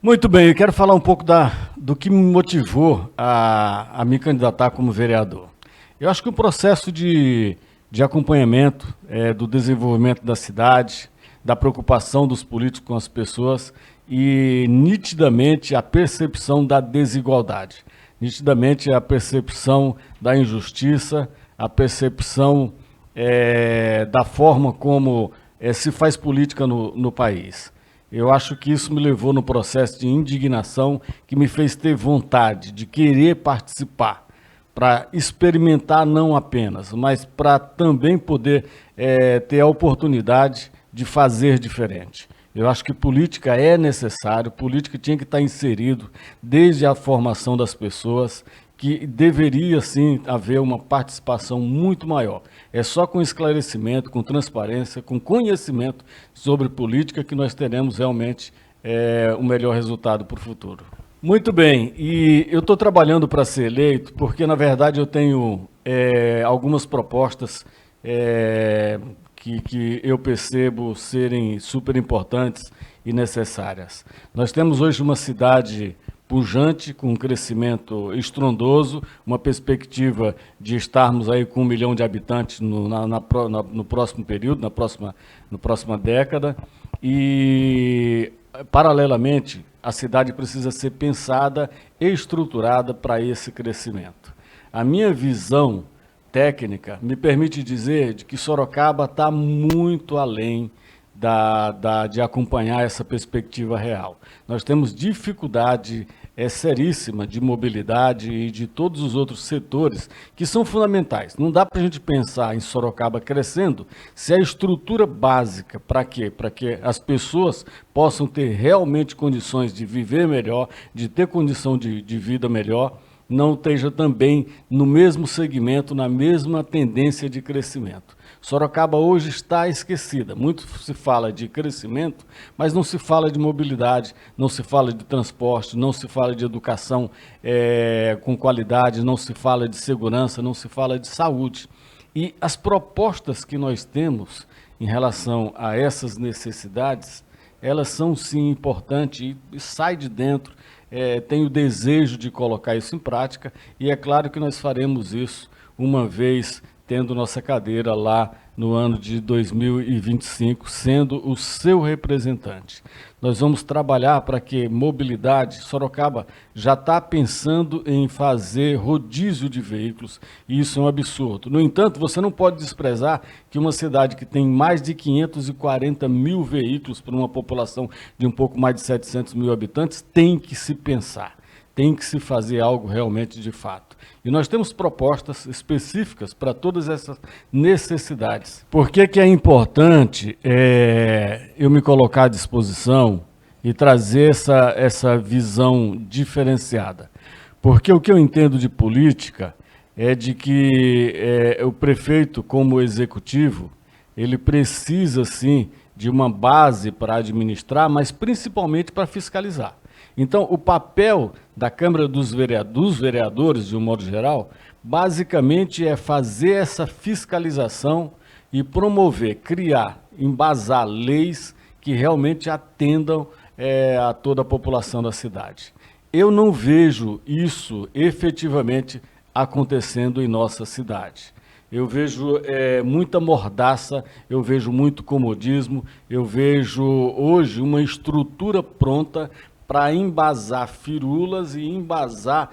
Muito bem, eu quero falar um pouco do que me motivou a me candidatar como vereador. Eu acho que o processo de acompanhamento do desenvolvimento da cidade, da preocupação dos políticos com as pessoas e nitidamente a percepção da desigualdade, nitidamente a percepção da injustiça, a percepção da forma como se faz política no país. Eu acho que isso me levou no processo de indignação que me fez ter vontade de querer participar, para experimentar não apenas, mas para também poder ter a oportunidade de fazer diferente. Eu acho que política é necessário, política tinha que estar inserido desde a formação das pessoas, que deveria sim haver uma participação muito maior. É só com esclarecimento, com transparência, com conhecimento sobre política que nós teremos realmente o melhor resultado para o futuro. Muito bem, e eu estou trabalhando para ser eleito porque, na verdade, eu tenho algumas propostas que eu percebo serem super importantes e necessárias. Nós temos hoje uma cidade pujante, com um crescimento estrondoso, uma perspectiva de estarmos aí com 1 milhão de habitantes no próximo período, na próxima década, e, paralelamente, a cidade precisa ser pensada e estruturada para esse crescimento. A minha visão técnica me permite dizer de que Sorocaba está muito além de acompanhar essa perspectiva real. Nós temos dificuldade seríssima de mobilidade e de todos os outros setores que são fundamentais. Não dá para a gente pensar em Sorocaba crescendo se a estrutura básica, para quê? Para que as pessoas possam ter realmente condições de viver melhor, de ter condição de vida melhor, não esteja também no mesmo segmento, na mesma tendência de crescimento. Sorocaba hoje está esquecida. Muito se fala de crescimento, mas não se fala de mobilidade, não se fala de transporte, não se fala de educação com qualidade, não se fala de segurança, não se fala de saúde. E as propostas que nós temos em relação a essas necessidades, elas são sim importantes e sai de dentro. Tenho o desejo de colocar isso em prática e é claro que nós faremos isso uma vez tendo nossa cadeira lá no ano de 2025, sendo o seu representante. Nós vamos trabalhar para que mobilidade, Sorocaba já está pensando em fazer rodízio de veículos, e isso é um absurdo. No entanto, você não pode desprezar que uma cidade que tem mais de 540 mil veículos para uma população de um pouco mais de 700 mil habitantes, tem que se pensar. Tem que se fazer algo realmente de fato. E nós temos propostas específicas para todas essas necessidades. Por que é importante eu me colocar à disposição e trazer essa visão diferenciada? Porque o que eu entendo de política é de que o prefeito, como executivo, ele precisa, sim, de uma base para administrar, mas principalmente para fiscalizar. Então, o papel da Câmara dos Vereadores, de um modo geral, basicamente é fazer essa fiscalização e promover, criar, embasar leis que realmente atendam a toda a população da cidade. Eu não vejo isso efetivamente acontecendo em nossa cidade. Eu vejo muita mordaça, eu vejo muito comodismo, eu vejo hoje uma estrutura pronta para embasar firulas e embasar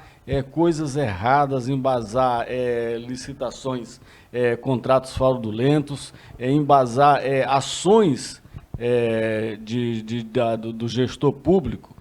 coisas erradas, embasar licitações, contratos fraudulentos, embasar ações do gestor público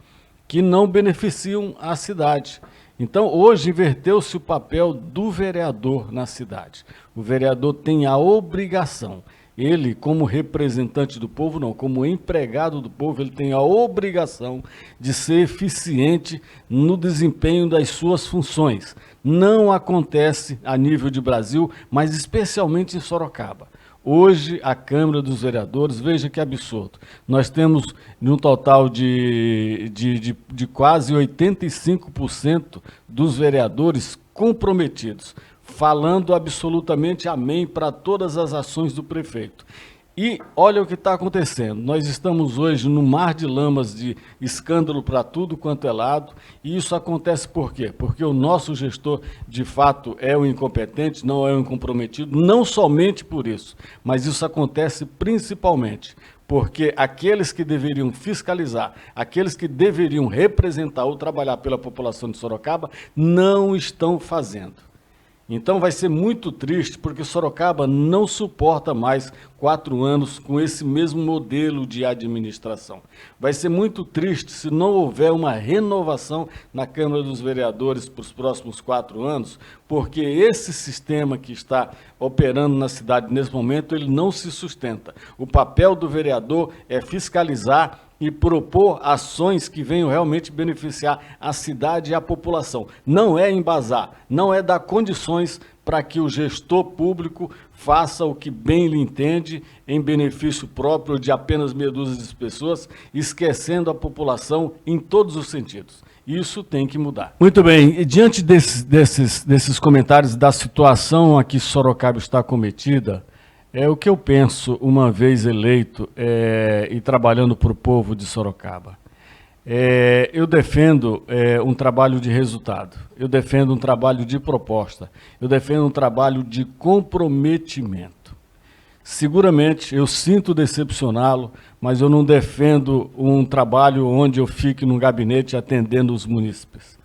que não beneficiam a cidade. Então, hoje, inverteu-se o papel do vereador na cidade. O vereador tem a obrigação, ele, como representante do povo, não, como empregado do povo, ele tem a obrigação de ser eficiente no desempenho das suas funções. Não acontece a nível de Brasil, mas especialmente em Sorocaba. Hoje, a Câmara dos Vereadores, veja que absurdo, nós temos um total de quase 85% dos vereadores comprometidos, falando absolutamente amém para todas as ações do prefeito. E olha o que está acontecendo. Nós estamos hoje num mar de lamas de escândalo para tudo quanto é lado. E isso acontece por quê? Porque o nosso gestor, de fato, é o incompetente, não é o incomprometido, não somente por isso, mas isso acontece principalmente porque aqueles que deveriam fiscalizar, aqueles que deveriam representar ou trabalhar pela população de Sorocaba, não estão fazendo. Então vai ser muito triste, porque Sorocaba não suporta mais 4 anos com esse mesmo modelo de administração. Vai ser muito triste se não houver uma renovação na Câmara dos Vereadores para os próximos 4 anos, porque esse sistema que está operando na cidade nesse momento, ele não se sustenta. O papel do vereador é fiscalizar e propor ações que venham realmente beneficiar a cidade e a população. Não é embasar, não é dar condições para que o gestor público faça o que bem lhe entende em benefício próprio de apenas meia dúzia de pessoas, esquecendo a população em todos os sentidos. Isso tem que mudar. Muito bem, e diante desses comentários da situação a que Sorocaba está cometida, é o que eu penso, uma vez eleito e trabalhando para o povo de Sorocaba. Eu defendo um trabalho de resultado, eu defendo um trabalho de proposta, eu defendo um trabalho de comprometimento. Seguramente eu sinto decepcioná-lo, mas eu não defendo um trabalho onde eu fique num gabinete atendendo os munícipes.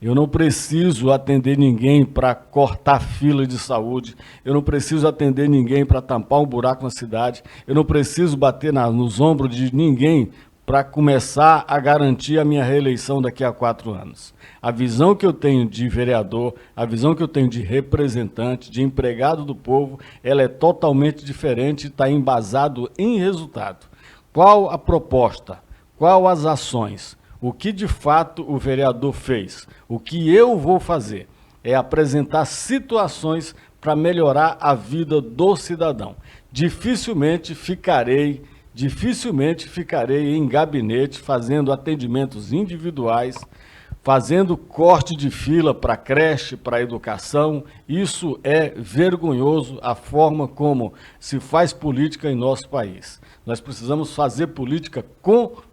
Eu não preciso atender ninguém para cortar fila de saúde, eu não preciso atender ninguém para tampar um buraco na cidade, eu não preciso bater nos ombros de ninguém para começar a garantir a minha reeleição daqui a 4 anos. A visão que eu tenho de vereador, a visão que eu tenho de representante, de empregado do povo, ela é totalmente diferente e está embasado em resultado. Qual a proposta? Qual as ações? O que de fato o vereador fez? O que eu vou fazer é apresentar situações para melhorar a vida do cidadão. Dificilmente ficarei em gabinete fazendo atendimentos individuais, fazendo corte de fila para creche, para educação. Isso é vergonhoso, a forma como se faz política em nosso país. Nós precisamos fazer política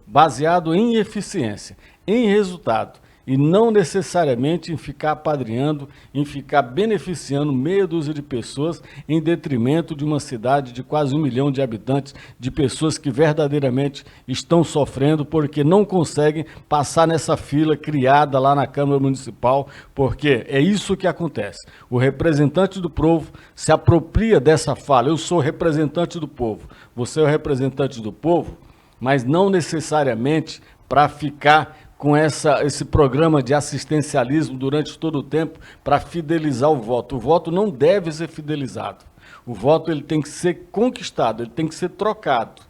baseado em eficiência, em resultado, e não necessariamente em ficar apadrinhando, em ficar beneficiando meia dúzia de pessoas em detrimento de uma cidade de quase 1 milhão de habitantes, de pessoas que verdadeiramente estão sofrendo porque não conseguem passar nessa fila criada lá na Câmara Municipal, porque é isso que acontece. O representante do povo se apropria dessa fala. Eu sou representante do povo, você é o representante do povo, mas não necessariamente para ficar com esse programa de assistencialismo durante todo o tempo para fidelizar o voto. O voto não deve ser fidelizado. O voto ele tem que ser conquistado, ele tem que ser trocado.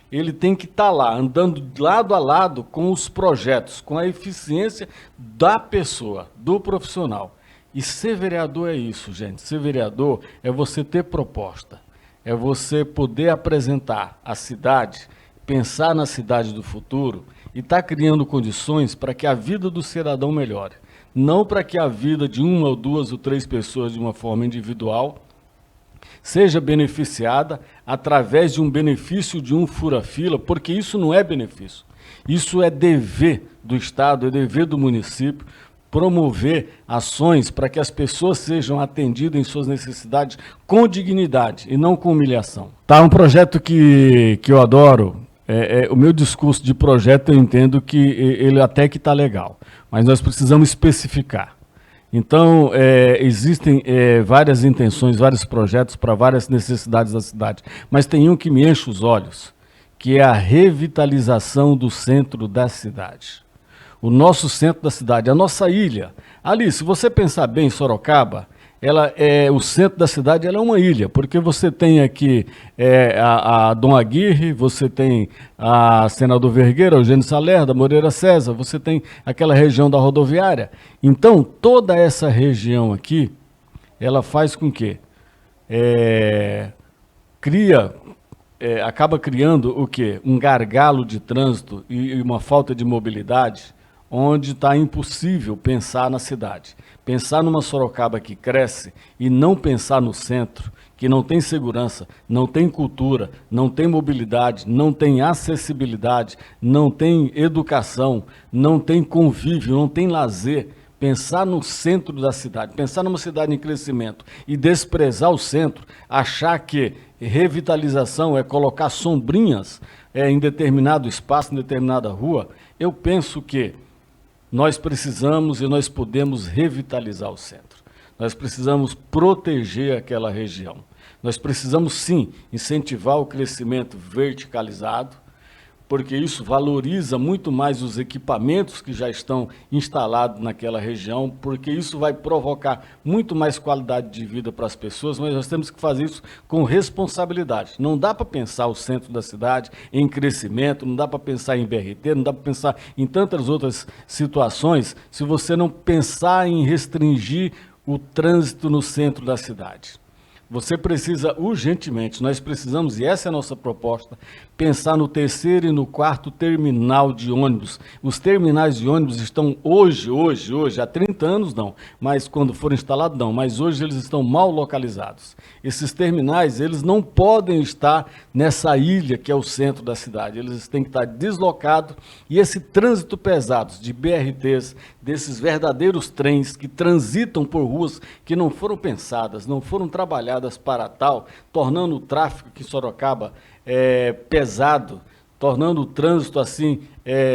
Ele tem que estar lá, andando lado a lado com os projetos, com a eficiência da pessoa, do profissional. E ser vereador é isso, gente. Ser vereador é você ter proposta, é você poder apresentar a cidade, pensar na cidade do futuro e estar criando condições para que a vida do cidadão melhore. Não para que a vida de 1 ou 2 ou 3 pessoas de uma forma individual seja beneficiada através de um benefício de um fura-fila, porque isso não é benefício. Isso é dever do Estado, é dever do município, promover ações para que as pessoas sejam atendidas em suas necessidades com dignidade e não com humilhação. Tá, um projeto que eu adoro. O meu discurso de projeto, eu entendo que ele até que está legal, mas nós precisamos especificar. Então, existem várias intenções, vários projetos para várias necessidades da cidade, mas tem um que me enche os olhos, que é a revitalização do centro da cidade. O nosso centro da cidade, a nossa ilha. Ali, se você pensar bem em Sorocaba, o centro da cidade ela é uma ilha, porque você tem aqui a Dom Aguirre, você tem a Senador Vergueira, Eugênio Salerda, Moreira César, você tem aquela região da rodoviária. Então, toda essa região aqui, ela faz com que acaba criando o quê? Um gargalo de trânsito e uma falta de mobilidade onde está impossível pensar na cidade. Pensar numa Sorocaba que cresce e não pensar no centro, que não tem segurança, não tem cultura, não tem mobilidade, não tem acessibilidade, não tem educação, não tem convívio, não tem lazer. Pensar no centro da cidade, pensar numa cidade em crescimento e desprezar o centro, achar que revitalização é colocar sombrinhas em determinado espaço, em determinada rua, eu penso que nós precisamos e nós podemos revitalizar o centro. Nós precisamos proteger aquela região. Nós precisamos, sim, incentivar o crescimento verticalizado, porque isso valoriza muito mais os equipamentos que já estão instalados naquela região, porque isso vai provocar muito mais qualidade de vida para as pessoas, mas nós temos que fazer isso com responsabilidade. Não dá para pensar o centro da cidade em crescimento, não dá para pensar em BRT, não dá para pensar em tantas outras situações, se você não pensar em restringir o trânsito no centro da cidade. Você precisa urgentemente, nós precisamos, e essa é a nossa proposta, pensar no terceiro e no quarto terminal de ônibus. Os terminais de ônibus estão hoje, há 30 anos não, mas quando foram instalados não, mas hoje eles estão mal localizados. Esses terminais, eles não podem estar nessa ilha que é o centro da cidade, eles têm que estar deslocados, e esse trânsito pesado de BRTs, desses verdadeiros trens que transitam por ruas que não foram pensadas, não foram trabalhadas para tal, tornando o tráfego aqui em Sorocaba pesado, tornando o trânsito assim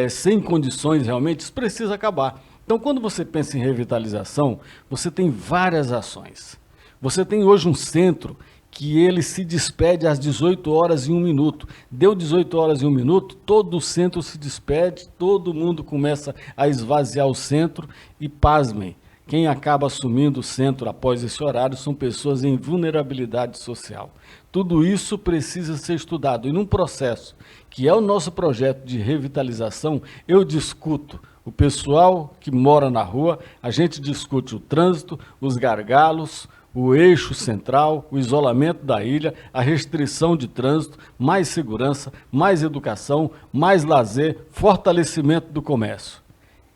sem condições realmente, isso precisa acabar. Então, quando você pensa em revitalização, você tem várias ações. Você tem hoje um centro que ele se despede às 18 horas e 1 minuto. Deu 18 horas e 1 minuto, todo o centro se despede, todo mundo começa a esvaziar o centro e, pasmem, quem acaba assumindo o centro após esse horário são pessoas em vulnerabilidade social. Tudo isso precisa ser estudado. E num processo que é o nosso projeto de revitalização, eu discuto o pessoal que mora na rua, a gente discute o trânsito, os gargalos, o eixo central, o isolamento da ilha, a restrição de trânsito, mais segurança, mais educação, mais lazer, fortalecimento do comércio.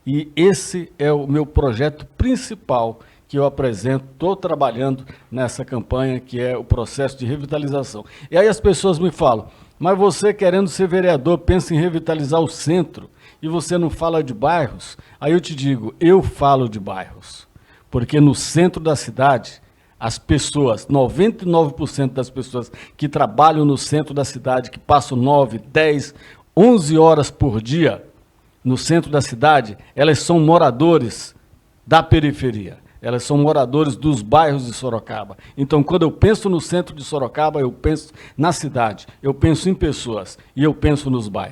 E esse é o meu projeto principal que eu apresento, estou trabalhando nessa campanha que é o processo de revitalização. E aí as pessoas me falam, mas você querendo ser vereador, pensa em revitalizar o centro e você não fala de bairros? Aí eu te digo, eu falo de bairros, porque no centro da cidade, as pessoas, 99% das pessoas que trabalham no centro da cidade, que passam 9, 10, 11 horas por dia no centro da cidade, elas são moradores da periferia. Elas são moradores dos bairros de Sorocaba. Então, quando eu penso no centro de Sorocaba, eu penso na cidade, eu penso em pessoas e eu penso nos bairros.